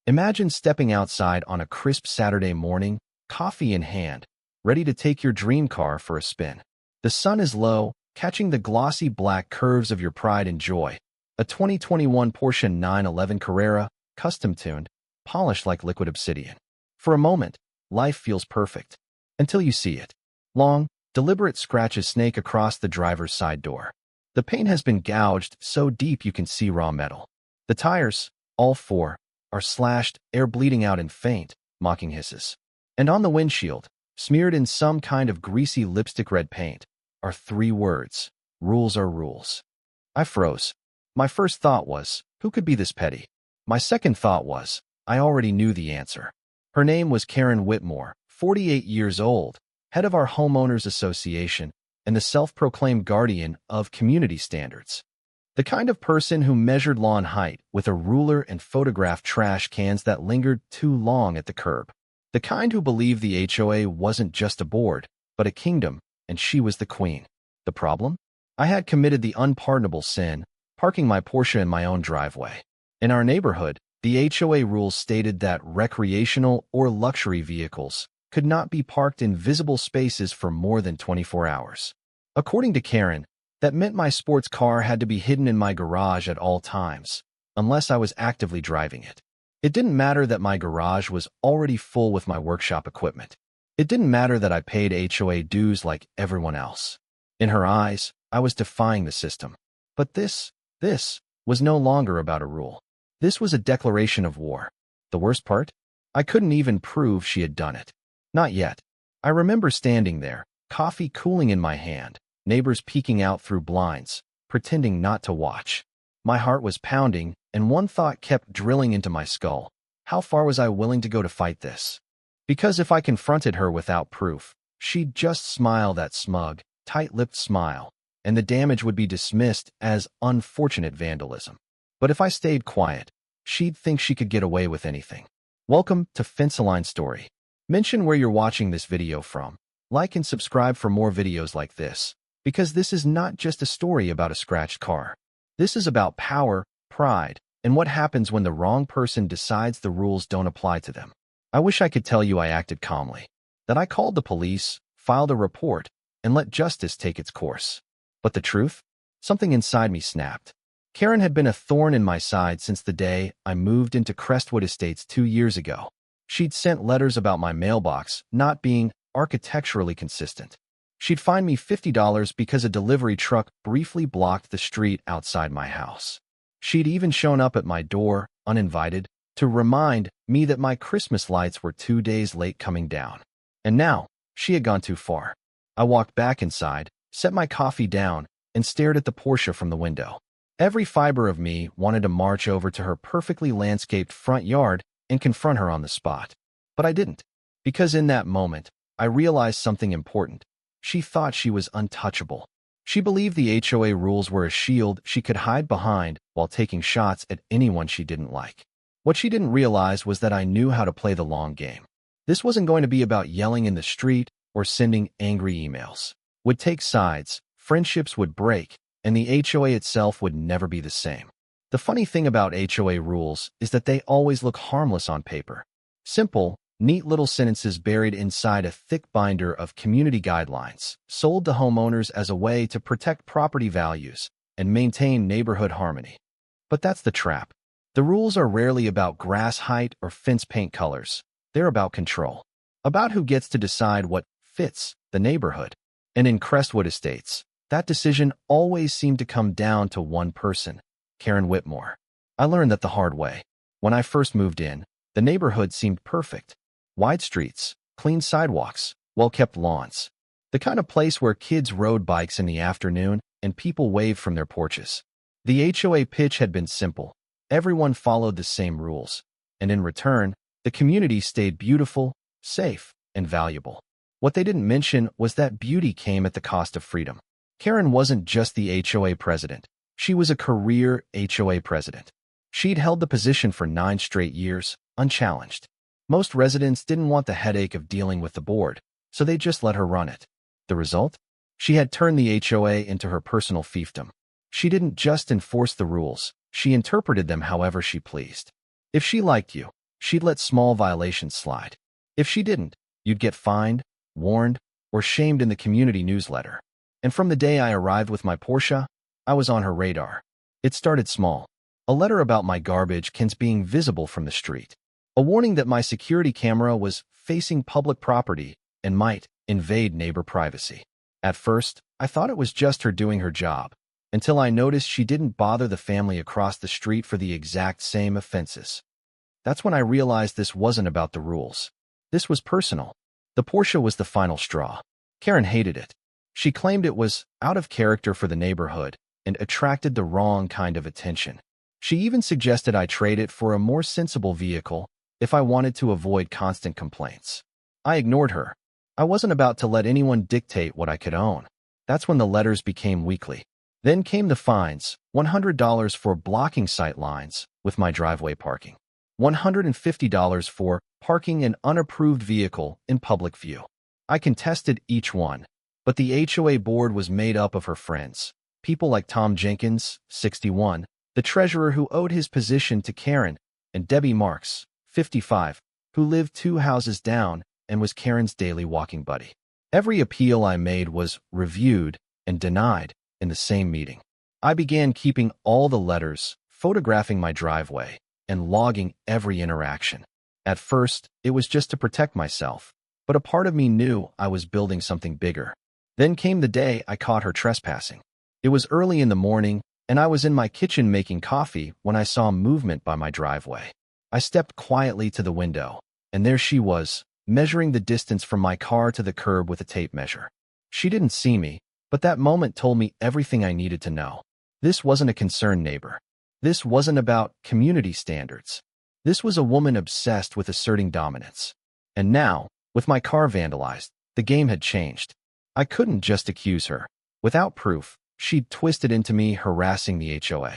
Imagine stepping outside on a crisp Saturday morning, coffee in hand, ready to take your dream car for a spin. The sun is low, catching the glossy black curves of your pride and joy. A 2021 Porsche 911 Carrera, custom-tuned, polished like liquid obsidian. For a moment, life feels perfect. Until you see it. Long, deliberate scratches snake across the driver's side door. The paint has been gouged so deep you can see raw metal. The tires, all four, are slashed, air bleeding out in faint, mocking hisses. And on the windshield, smeared in some kind of greasy lipstick red paint, are 3 words: rules are rules. I froze. My first thought was, who could be this petty? My second thought was, I already knew the answer. Her name was Karen Whitmore, 48 years old, head of our homeowners association, and the self-proclaimed guardian of community standards. The kind of person who measured lawn height with a ruler and photographed trash cans that lingered too long at the curb. The kind who believed the HOA wasn't just a board, but a kingdom, and she was the queen. The problem? I had committed the unpardonable sin, parking my Porsche in my own driveway. In our neighborhood, the HOA rules stated that recreational or luxury vehicles could not be parked in visible spaces for more than 24 hours. According to Karen, that meant my sports car had to be hidden in my garage at all times, unless I was actively driving it. It didn't matter that my garage was already full with my workshop equipment. It didn't matter that I paid HOA dues like everyone else. In her eyes, I was defying the system. But this was no longer about a rule. This was a declaration of war. The worst part? I couldn't even prove she had done it. Not yet. I remember standing there, coffee cooling in my hand, neighbors peeking out through blinds, pretending not to watch. My heart was pounding, and one thought kept drilling into my skull. How far was I willing to go to fight this? Because if I confronted her without proof, she'd just smile that smug, tight-lipped smile, and the damage would be dismissed as unfortunate vandalism. But if I stayed quiet, she'd think she could get away with anything. Welcome to Fence-A-Line Story. Mention where you're watching this video from. Like and subscribe for more videos like this. Because this is not just a story about a scratched car. This is about power, pride, and what happens when the wrong person decides the rules don't apply to them. I wish I could tell you I acted calmly, that I called the police, filed a report, and let justice take its course. But the truth? Something inside me snapped. Karen had been a thorn in my side since the day I moved into Crestwood Estates 2 years ago. She'd sent letters about my mailbox not being architecturally consistent. She'd fine me $50 because a delivery truck briefly blocked the street outside my house. She'd even shown up at my door, uninvited, to remind me that my Christmas lights were 2 days late coming down. And now, she had gone too far. I walked back inside, set my coffee down, and stared at the Porsche from the window. Every fiber of me wanted to march over to her perfectly landscaped front yard and confront her on the spot. But I didn't, because in that moment, I realized something important. She thought she was untouchable. She believed the HOA rules were a shield she could hide behind while taking shots at anyone she didn't like. What she didn't realize was that I knew how to play the long game. This wasn't going to be about yelling in the street or sending angry emails. Would take sides, friendships would break, and the HOA itself would never be the same. The funny thing about HOA rules is that they always look harmless on paper. Simple, neat little sentences buried inside a thick binder of community guidelines, sold to homeowners as a way to protect property values and maintain neighborhood harmony. But that's the trap. The rules are rarely about grass height or fence paint colors. They're about control. About who gets to decide what fits the neighborhood. And in Crestwood Estates, that decision always seemed to come down to one person, Karen Whitmore. I learned that the hard way. When I first moved in, the neighborhood seemed perfect. Wide streets, clean sidewalks, well-kept lawns. The kind of place where kids rode bikes in the afternoon and people waved from their porches. The HOA pitch had been simple. Everyone followed the same rules. And in return, the community stayed beautiful, safe, and valuable. What they didn't mention was that beauty came at the cost of freedom. Karen wasn't just the HOA president. She was a career HOA president. She'd held the position for 9 straight years, unchallenged. Most residents didn't want the headache of dealing with the board, so they just let her run it. The result? She had turned the HOA into her personal fiefdom. She didn't just enforce the rules, she interpreted them however she pleased. If she liked you, she'd let small violations slide. If she didn't, you'd get fined, warned, or shamed in the community newsletter. And from the day I arrived with my Porsche, I was on her radar. It started small. A letter about my garbage cans being visible from the street. A warning that my security camera was facing public property and might invade neighbor privacy. At first, I thought it was just her doing her job, until I noticed she didn't bother the family across the street for the exact same offenses. That's when I realized this wasn't about the rules. This was personal. The Porsche was the final straw. Karen hated it. She claimed it was out of character for the neighborhood and attracted the wrong kind of attention. She even suggested I trade it for a more sensible vehicle if I wanted to avoid constant complaints. I ignored her. I wasn't about to let anyone dictate what I could own. That's when the letters became weekly. Then came the fines, $100 for blocking sight lines with my driveway parking, $150 for parking an unapproved vehicle in public view. I contested each one, but the HOA board was made up of her friends, people like Tom Jenkins, 61, the treasurer who owed his position to Karen, and Debbie Marks, 55, who lived 2 houses down and was Karen's daily walking buddy. Every appeal I made was reviewed and denied in the same meeting. I began keeping all the letters, photographing my driveway, and logging every interaction. At first, it was just to protect myself, but a part of me knew I was building something bigger. Then came the day I caught her trespassing. It was early in the morning, and I was in my kitchen making coffee when I saw movement by my driveway. I stepped quietly to the window, and there she was, measuring the distance from my car to the curb with a tape measure. She didn't see me, but that moment told me everything I needed to know. This wasn't a concerned neighbor. This wasn't about community standards. This was a woman obsessed with asserting dominance. And now, with my car vandalized, the game had changed. I couldn't just accuse her. Without proof, she'd twisted into me harassing the HOA.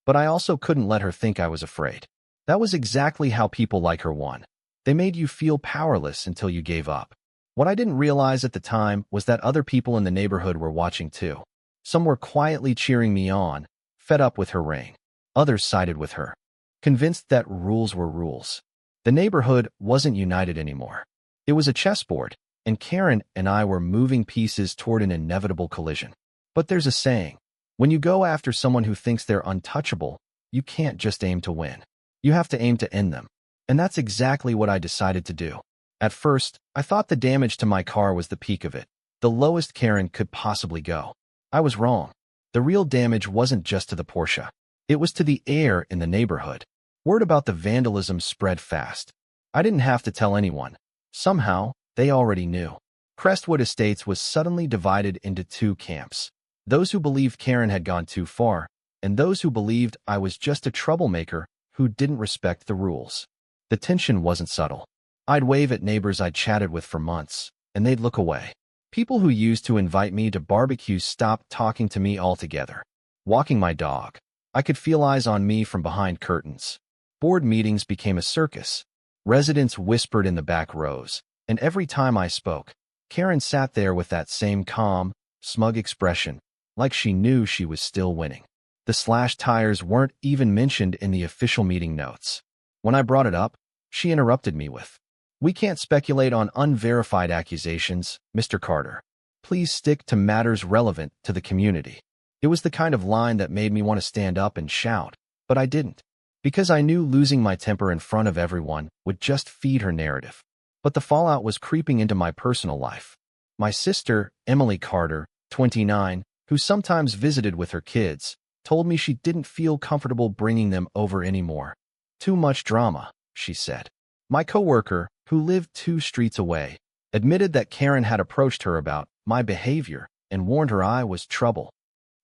But I also couldn't let her think I was afraid. That was exactly how people like her won. They made you feel powerless until you gave up. What I didn't realize at the time was that other people in the neighborhood were watching too. Some were quietly cheering me on, fed up with her reign. Others sided with her, convinced that rules were rules. The neighborhood wasn't united anymore. It was a chessboard, and Karen and I were moving pieces toward an inevitable collision. But there's a saying, when you go after someone who thinks they're untouchable, you can't just aim to win. You have to aim to end them. And that's exactly what I decided to do. At first, I thought the damage to my car was the peak of it, the lowest Karen could possibly go. I was wrong. The real damage wasn't just to the Porsche. It was to the air in the neighborhood. Word about the vandalism spread fast. I didn't have to tell anyone. Somehow, they already knew. Crestwood Estates was suddenly divided into 2 camps. Those who believed Karen had gone too far, and those who believed I was just a troublemaker who didn't respect the rules. The tension wasn't subtle. I'd wave at neighbors I'd chatted with for months, and they'd look away. People who used to invite me to barbecues stopped talking to me altogether. Walking my dog, I could feel eyes on me from behind curtains. Board meetings became a circus. Residents whispered in the back rows, and every time I spoke, Karen sat there with that same calm, smug expression, like she knew she was still winning. The slashed tires weren't even mentioned in the official meeting notes. When I brought it up, she interrupted me with, "We can't speculate on unverified accusations, Mr. Carter. Please stick to matters relevant to the community." It was the kind of line that made me want to stand up and shout, but I didn't, because I knew losing my temper in front of everyone would just feed her narrative. But the fallout was creeping into my personal life. My sister, Emily Carter, 29, who sometimes visited with her kids, told me she didn't feel comfortable bringing them over anymore. "Too much drama," she said. My coworker, who lived 2 streets away, admitted that Karen had approached her about my behavior and warned her I was trouble.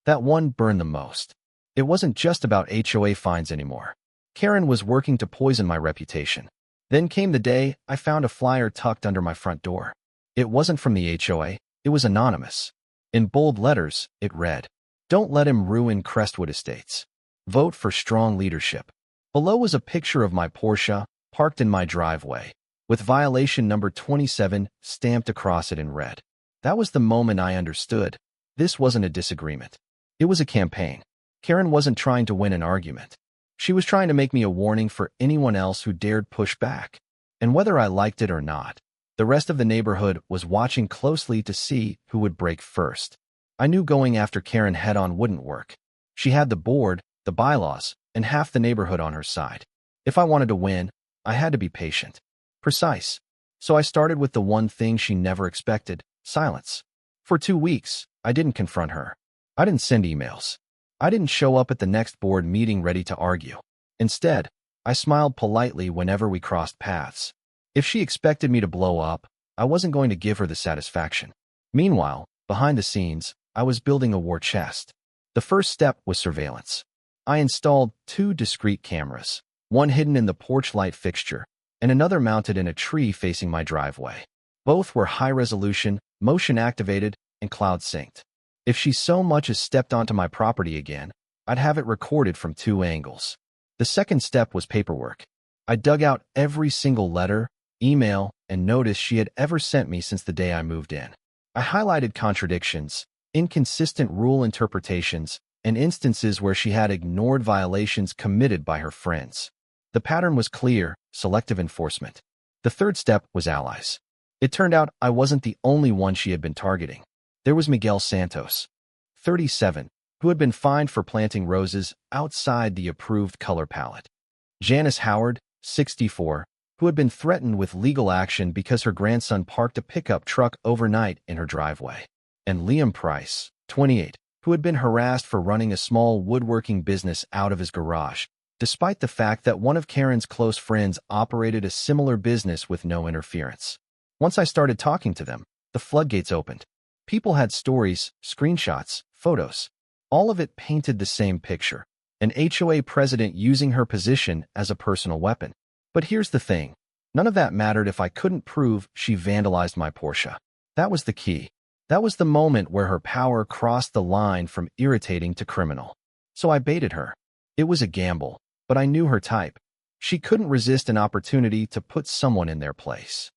That one burned the most. It wasn't just about HOA fines anymore. Karen was working to poison my reputation. Then came the day I found a flyer tucked under my front door. It wasn't from the HOA, it was anonymous. In bold letters, it read, "Don't let him ruin Crestwood Estates. Vote for strong leadership." Below was a picture of my Porsche, parked in my driveway, with violation number 27 stamped across it in red. That was the moment I understood. This wasn't a disagreement. It was a campaign. Karen wasn't trying to win an argument. She was trying to make me a warning for anyone else who dared push back. And whether I liked it or not, the rest of the neighborhood was watching closely to see who would break first. I knew going after Karen head-on wouldn't work. She had the board, the bylaws, and half the neighborhood on her side. If I wanted to win, I had to be patient. Precise. So I started with the one thing she never expected: silence. For 2 weeks, I didn't confront her. I didn't send emails. I didn't show up at the next board meeting ready to argue. Instead, I smiled politely whenever we crossed paths. If she expected me to blow up, I wasn't going to give her the satisfaction. Meanwhile, behind the scenes, I was building a war chest. The first step was surveillance. I installed 2 discrete cameras, one hidden in the porch light fixture, and another mounted in a tree facing my driveway. Both were high-resolution, motion-activated, and cloud-synced. If she so much as stepped onto my property again, I'd have it recorded from 2 angles. The second step was paperwork. I dug out every single letter, email, and notice she had ever sent me since the day I moved in. I highlighted contradictions, inconsistent rule interpretations, and instances where she had ignored violations committed by her friends. The pattern was clear: selective enforcement. The third step was allies. It turned out I wasn't the only one she had been targeting. There was Miguel Santos, 37, who had been fined for planting roses outside the approved color palette. Janice Howard, 64, who had been threatened with legal action because her grandson parked a pickup truck overnight in her driveway. And Liam Price, 28, who had been harassed for running a small woodworking business out of his garage, despite the fact that one of Karen's close friends operated a similar business with no interference. Once I started talking to them, the floodgates opened. People had stories, screenshots, photos. All of it painted the same picture: an HOA president using her position as a personal weapon. But here's the thing. None of that mattered if I couldn't prove she vandalized my Porsche. That was the key. That was the moment where her power crossed the line from irritating to criminal. So I baited her. It was a gamble, but I knew her type. She couldn't resist an opportunity to put someone in their place.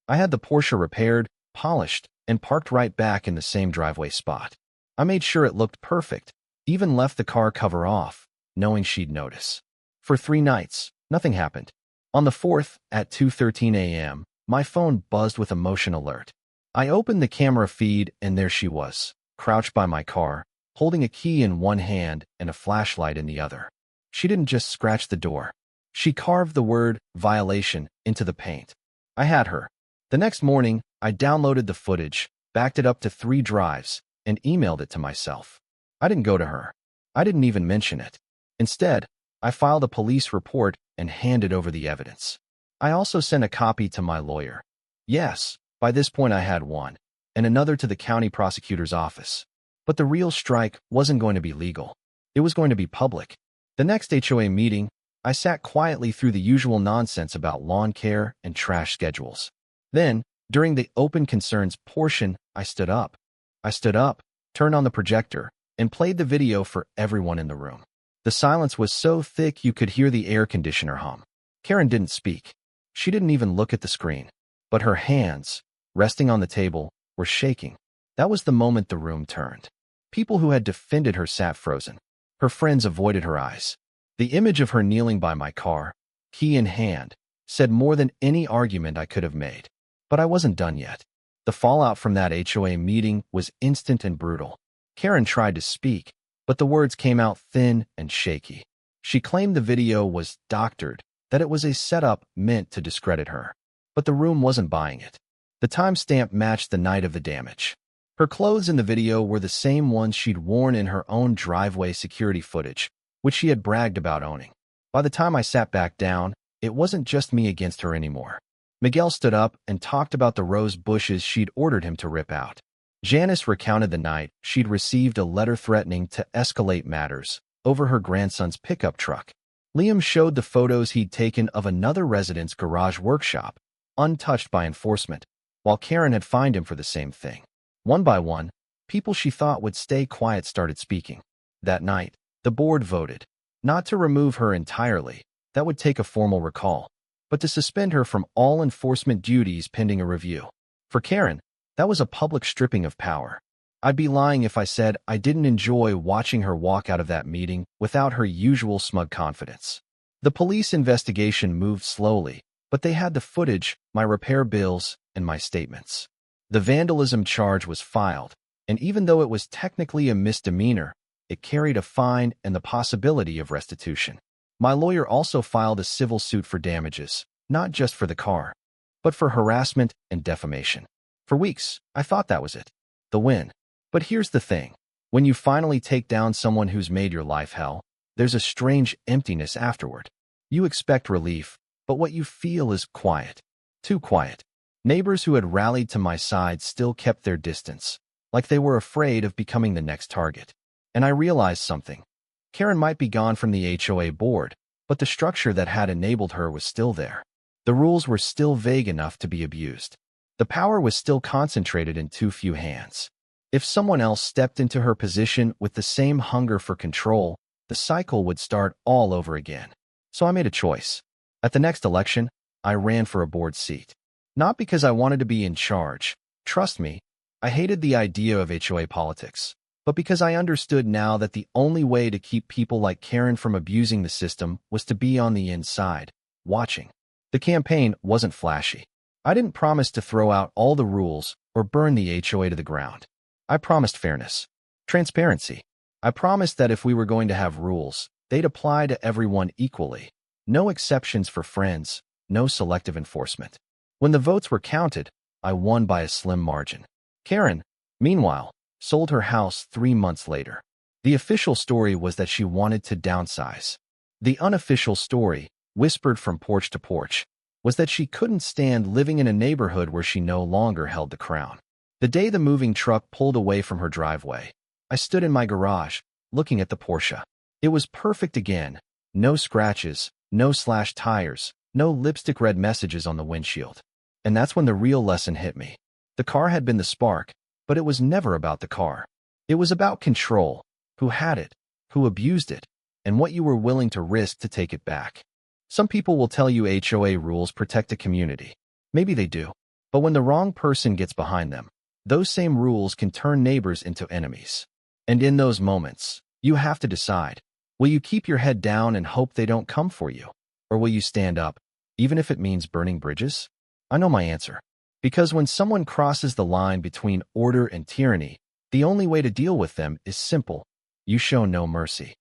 I had the Porsche repaired, polished, and parked right back in the same driveway spot. I made sure it looked perfect, even left the car cover off, knowing she'd notice. For 3 nights, nothing happened. On the 4th, at 2:13 a.m., my phone buzzed with a motion alert. I opened the camera feed, and there she was, crouched by my car, holding a key in one hand and a flashlight in the other. She didn't just scratch the door. She carved the word "violation" into the paint. I had her. The next morning, I downloaded the footage, backed it up to 3 drives, and emailed it to myself. I didn't go to her. I didn't even mention it. Instead, I filed a police report and handed over the evidence. I also sent a copy to my lawyer. Yes, by this point I had one, and another to the county prosecutor's office. But the real strike wasn't going to be legal. It was going to be public. The next HOA meeting, I sat quietly through the usual nonsense about lawn care and trash schedules. Then, during the open concerns portion, I stood up. Turned on the projector, and played the video for everyone in the room. The silence was so thick you could hear the air conditioner hum. Karen didn't speak. She didn't even look at the screen. But her hands, resting on the table, were shaking. That was the moment the room turned. People who had defended her sat frozen. Her friends avoided her eyes. The image of her kneeling by my car, key in hand, said more than any argument I could have made. But I wasn't done yet. The fallout from that HOA meeting was instant and brutal. Karen tried to speak, but the words came out thin and shaky. She claimed the video was doctored, that it was a setup meant to discredit her. But the room wasn't buying it. The timestamp matched the night of the damage. Her clothes in the video were the same ones she'd worn in her own driveway security footage, which she had bragged about owning. By the time I sat back down, it wasn't just me against her anymore. Miguel stood up and talked about the rose bushes she'd ordered him to rip out. Janice recounted the night she'd received a letter threatening to escalate matters over her grandson's pickup truck. Liam showed the photos he'd taken of another resident's garage workshop, untouched by enforcement, while Karen had fined him for the same thing. One by one, people she thought would stay quiet started speaking. That night, the board voted, not to remove her entirely, that would take a formal recall, but to suspend her from all enforcement duties pending a review. For Karen, that was a public stripping of power. I'd be lying if I said I didn't enjoy watching her walk out of that meeting without her usual smug confidence. The police investigation moved slowly, but they had the footage, my repair bills, and my statements. The vandalism charge was filed, and even though it was technically a misdemeanor, it carried a fine and the possibility of restitution. My lawyer also filed a civil suit for damages, not just for the car, but for harassment and defamation. For weeks, I thought that was it, the win. But here's the thing. When you finally take down someone who's made your life hell, there's a strange emptiness afterward. You expect relief, but what you feel is quiet. Too quiet. Neighbors who had rallied to my side still kept their distance, like they were afraid of becoming the next target. And I realized something. Karen might be gone from the HOA board, but the structure that had enabled her was still there. The rules were still vague enough to be abused. The power was still concentrated in too few hands. If someone else stepped into her position with the same hunger for control, the cycle would start all over again. So I made a choice. At the next election, I ran for a board seat. Not because I wanted to be in charge. Trust me, I hated the idea of HOA politics. But because I understood now that the only way to keep people like Karen from abusing the system was to be on the inside, watching. The campaign wasn't flashy. I didn't promise to throw out all the rules or burn the HOA to the ground. I promised fairness, transparency. I promised that if we were going to have rules, they'd apply to everyone equally. No exceptions for friends, no selective enforcement. When the votes were counted, I won by a slim margin. Karen, meanwhile, sold her house 3 months later. The official story was that she wanted to downsize. The unofficial story, whispered from porch to porch, was that she couldn't stand living in a neighborhood where she no longer held the crown. The day the moving truck pulled away from her driveway, I stood in my garage, looking at the Porsche. It was perfect again. No scratches, no slashed tires, no lipstick red messages on the windshield. And that's when the real lesson hit me. The car had been the spark, but it was never about the car. It was about control, who had it, who abused it, and what you were willing to risk to take it back. Some people will tell you HOA rules protect a community. Maybe they do. But when the wrong person gets behind them, those same rules can turn neighbors into enemies. And in those moments, you have to decide. Will you keep your head down and hope they don't come for you? Or will you stand up, even if it means burning bridges? I know my answer. Because when someone crosses the line between order and tyranny, the only way to deal with them is simple. You show no mercy.